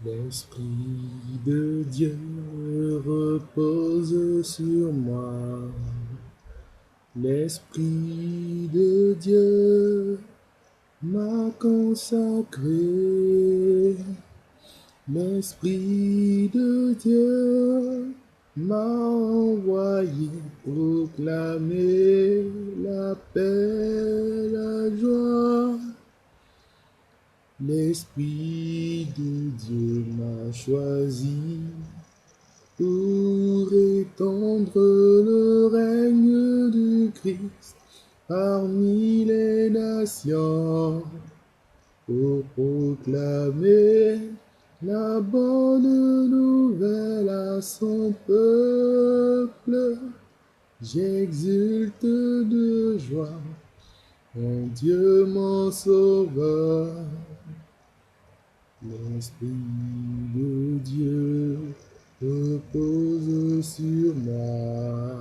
L'Esprit de Dieu repose sur moi. L'Esprit de Dieu m'a consacré. L'Esprit de Dieu m'a envoyé proclamer la paix, la joie. L'Esprit de Dieu m'a choisi pour étendre le règne du Christ parmi les nations, pour proclamer la bonne nouvelle à son peuple. J'exulte de joie en Dieu mon sauveur. L'Esprit de Dieu repose sur moi.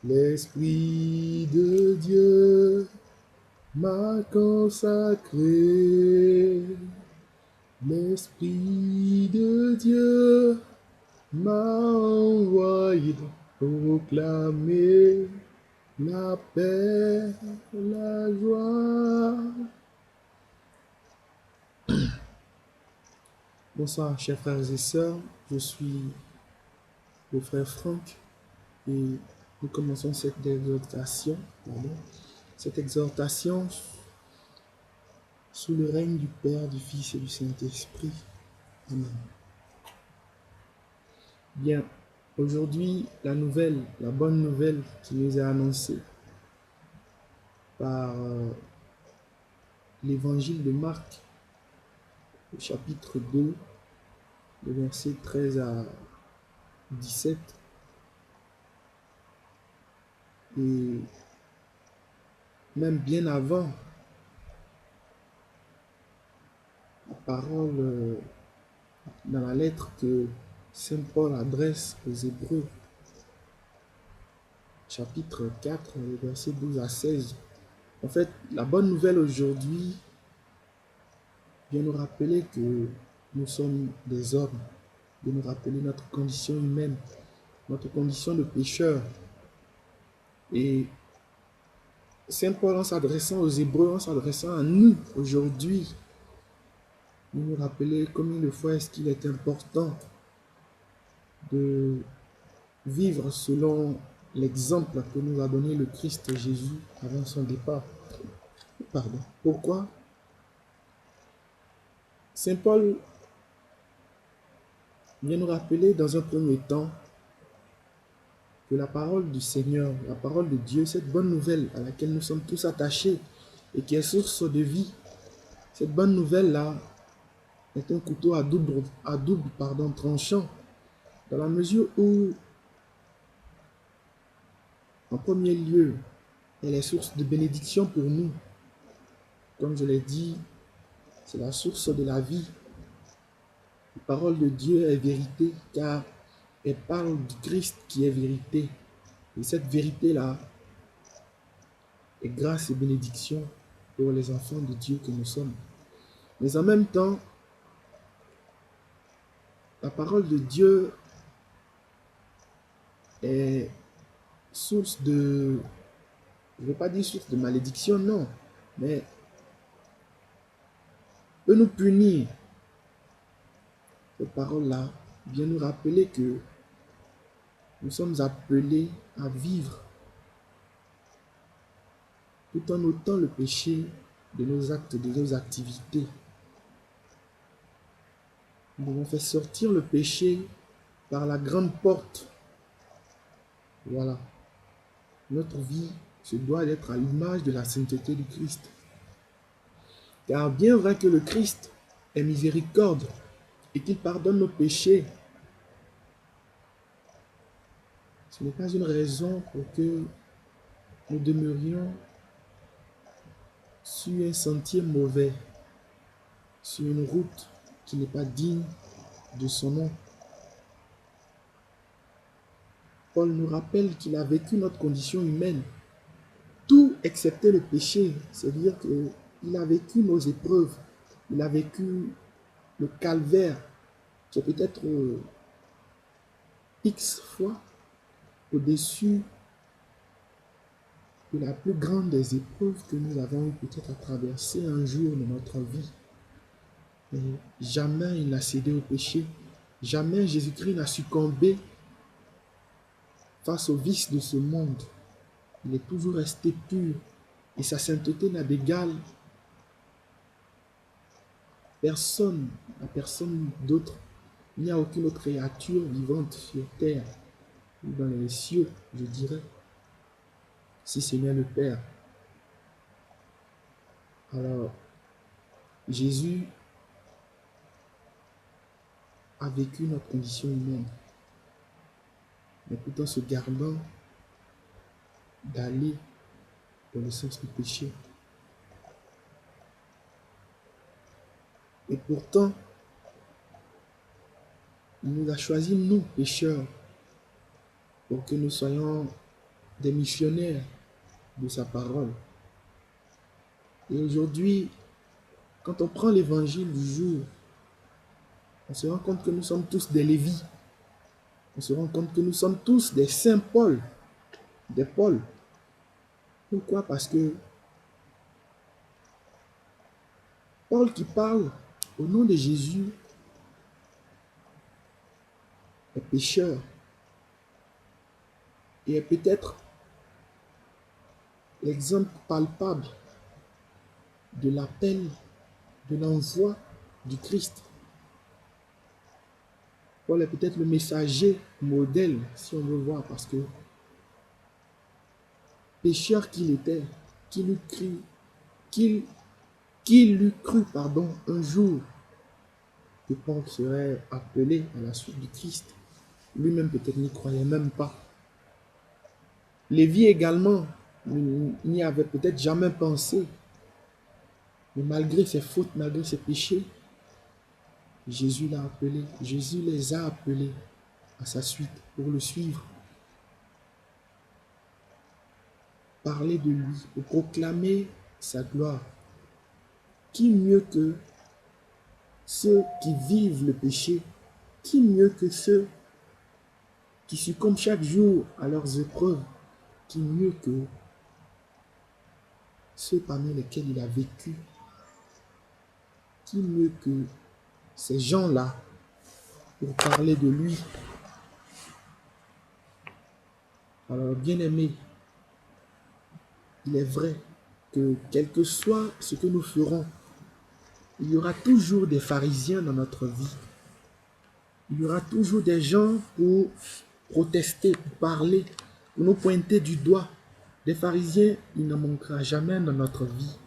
L'Esprit de Dieu m'a consacré. L'Esprit de Dieu m'a envoyé proclamer la paix, la joie. Bonsoir, chers frères et sœurs. Je suis le frère Franck et nous commençons cette exhortation sous le règne du Père, du Fils et du Saint-Esprit. Amen. Bien, aujourd'hui, la bonne nouvelle qui nous est annoncée par l'évangile de Marc, au chapitre 2, le verset 13 à 17. Et même bien avant, la parole dans la lettre que Saint Paul adresse aux Hébreux, chapitre 4, versets 12 à 16. En fait, la bonne nouvelle aujourd'hui vient nous rappeler que nous sommes des hommes, de nous rappeler notre condition humaine, notre condition de pécheur. Et Saint Paul, en s'adressant aux Hébreux, en s'adressant à nous aujourd'hui, nous rappeler combien de fois est-ce qu'il est important de vivre selon l'exemple que nous a donné le Christ Jésus avant son départ. Pourquoi? Saint Paul vient nous rappeler dans un premier temps que la parole du Seigneur, la parole de Dieu, cette bonne nouvelle à laquelle nous sommes tous attachés et qui est source de vie, cette bonne nouvelle-là est un couteau à double tranchant, dans la mesure où, en premier lieu, elle est source de bénédiction pour nous. Comme je l'ai dit, c'est la source de la vie. La parole de Dieu est vérité, car elle parle du Christ qui est vérité. Et cette vérité-là est grâce et bénédiction pour les enfants de Dieu que nous sommes. Mais en même temps, la parole de Dieu est source de, je ne veux pas dire source de malédiction, non, mais peut nous punir. Cette parole-là vient nous rappeler que nous sommes appelés à vivre tout en ôtant le péché de nos actes, de nos activités. Nous devons faire sortir le péché par la grande porte. Voilà. Notre vie se doit d'être à l'image de la sainteté du Christ. Car bien vrai que le Christ est miséricorde et qu'il pardonne nos péchés, ce n'est pas une raison pour que nous demeurions sur un sentier mauvais, sur une route qui n'est pas digne de son nom. Paul nous rappelle qu'il a vécu notre condition humaine, tout excepté le péché, c'est-à-dire qu'il a vécu nos épreuves, il a vécu le calvaire qui est peut-être X fois au-dessus de la plus grande des épreuves que nous avons eu peut-être à traverser un jour de notre vie. Et jamais il n'a cédé au péché. Jamais Jésus-Christ n'a succombé face aux vices de ce monde. Il est toujours resté pur. Et sa sainteté n'a d'égal personne, à personne d'autre. Il n'y a aucune autre créature vivante sur terre ou dans les cieux, je dirais, si ce n'est le Père. Alors, Jésus a vécu notre condition humaine, mais tout en se gardant d'aller dans le sens du péché. Et pourtant, il nous a choisis, nous, pécheurs, pour que nous soyons des missionnaires de sa parole. Et aujourd'hui, quand on prend l'évangile du jour, on se rend compte que nous sommes tous des Lévis. On se rend compte que nous sommes tous des Saint Paul, des Paul. Pourquoi? Parce que Paul qui parle au nom de Jésus est pécheur et est peut-être l'exemple palpable de l'appel, de l'envoi du Christ. Paul est peut-être le messager modèle, si on veut voir, parce que pécheur qu'il était, qu'il eût cru, un jour que Paul serait appelé à la suite du Christ. Lui-même peut-être n'y croyait même pas. Lévi également n'y avait peut-être jamais pensé. Mais malgré ses fautes, malgré ses péchés, Jésus l'a appelé. Jésus les a appelés à sa suite pour le suivre. Parler de lui, pour proclamer sa gloire. Qui mieux que ceux qui vivent le péché? Qui mieux que ceux qui succombent chaque jour à leurs épreuves? Qui mieux que ceux parmi lesquels il a vécu? Qui mieux que ces gens-là pour parler de lui? Alors, bien-aimés, il est vrai que quel que soit ce que nous ferons, il y aura toujours des pharisiens dans notre vie. Il y aura toujours des gens pour protester, pour parler, pour nous pointer du doigt. Des pharisiens, il n'en manquera jamais dans notre vie.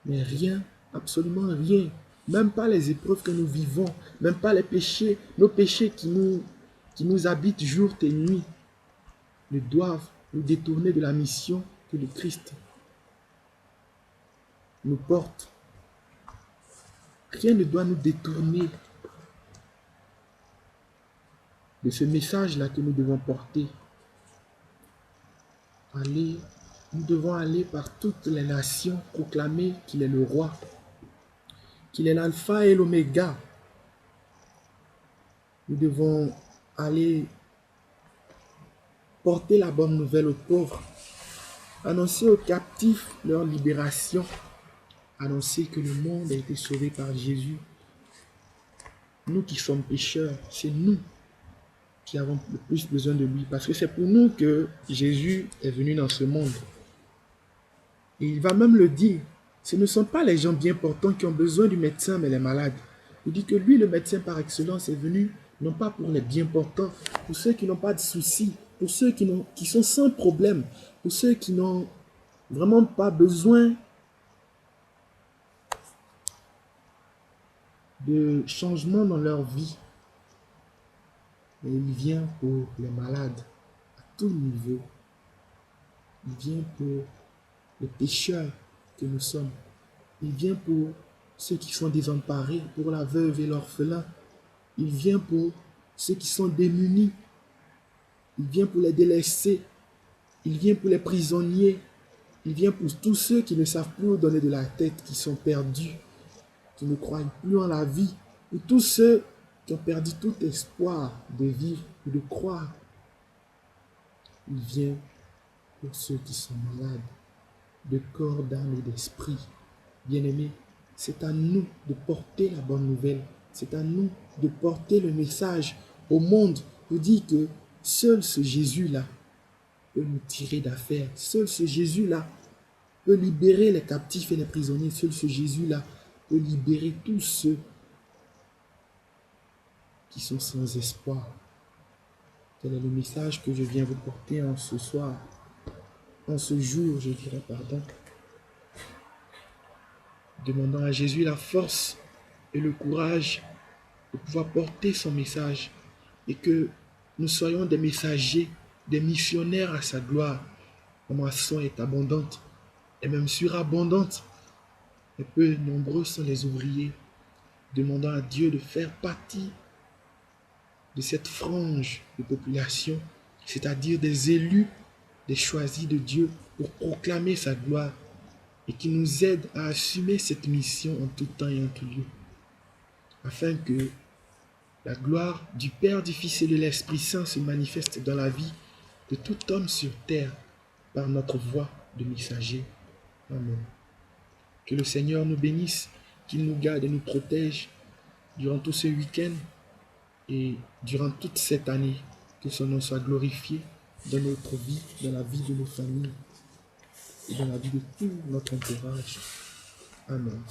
Mais rien, absolument rien, même pas les épreuves que nous vivons, même pas les péchés, nos péchés qui nous habitent jour et nuit, ne doivent nous détourner de la mission que le Christ nous porte. Rien ne doit nous détourner de ce message-là que nous devons porter. Nous devons aller par toutes les nations proclamer qu'il est le roi, qu'il est l'alpha et l'oméga. Nous devons aller porter la bonne nouvelle aux pauvres, annoncer aux captifs leur libération, annoncer que le monde a été sauvé par Jésus. Nous qui sommes pécheurs, c'est nous qui avons le plus besoin de lui, parce que c'est pour nous que Jésus est venu dans ce monde. Et il va même le dire, ce ne sont pas les gens bien portants qui ont besoin du médecin, mais les malades. Il dit que lui, le médecin par excellence, est venu non pas pour les bien portants, pour ceux qui n'ont pas de soucis, pour ceux qui sont sans problème, pour ceux qui n'ont vraiment pas besoin de changement dans leur vie. Mais il vient pour les malades à tout niveau. Il vient pour les pécheurs que nous sommes. Il vient pour ceux qui sont désemparés, pour la veuve et l'orphelin. Il vient pour ceux qui sont démunis. Il vient pour les délaissés. Il vient pour les prisonniers. Il vient pour tous ceux qui ne savent plus où donner de la tête, qui sont perdus, qui ne croient plus en la vie, et tous ceux qui ont perdu tout espoir de vivre ou de croire. Il vient pour ceux qui sont malades, de corps, d'âme et d'esprit. Bien-aimés, c'est à nous de porter la bonne nouvelle. C'est à nous de porter le message au monde pour dire que seul ce Jésus-là peut nous tirer d'affaire. Seul ce Jésus-là peut libérer les captifs et les prisonniers. Seul ce Jésus-là peut libérer tous ceux qui sont sans espoir. Tel est le message que je viens vous porter en ce soir, en ce jour, je dirais, pardon. Demandant à Jésus la force et le courage de pouvoir porter son message et que nous soyons des messagers, des missionnaires à sa gloire. La moisson est abondante et même surabondante, et peu nombreux sont les ouvriers. Demandant à Dieu de faire partie de cette frange de population, c'est-à-dire des élus, des choisis de Dieu pour proclamer sa gloire et qui nous aide à assumer cette mission en tout temps et en tout lieu, afin que la gloire du Père, du Fils et de l'Esprit Saint se manifeste dans la vie de tout homme sur terre par notre voix de messager. Amen. Que le Seigneur nous bénisse, qu'il nous garde et nous protège durant tout ce week-end et durant toute cette année. Que son nom soit glorifié dans notre vie, dans la vie de nos familles et dans la vie de tout notre entourage. Amen.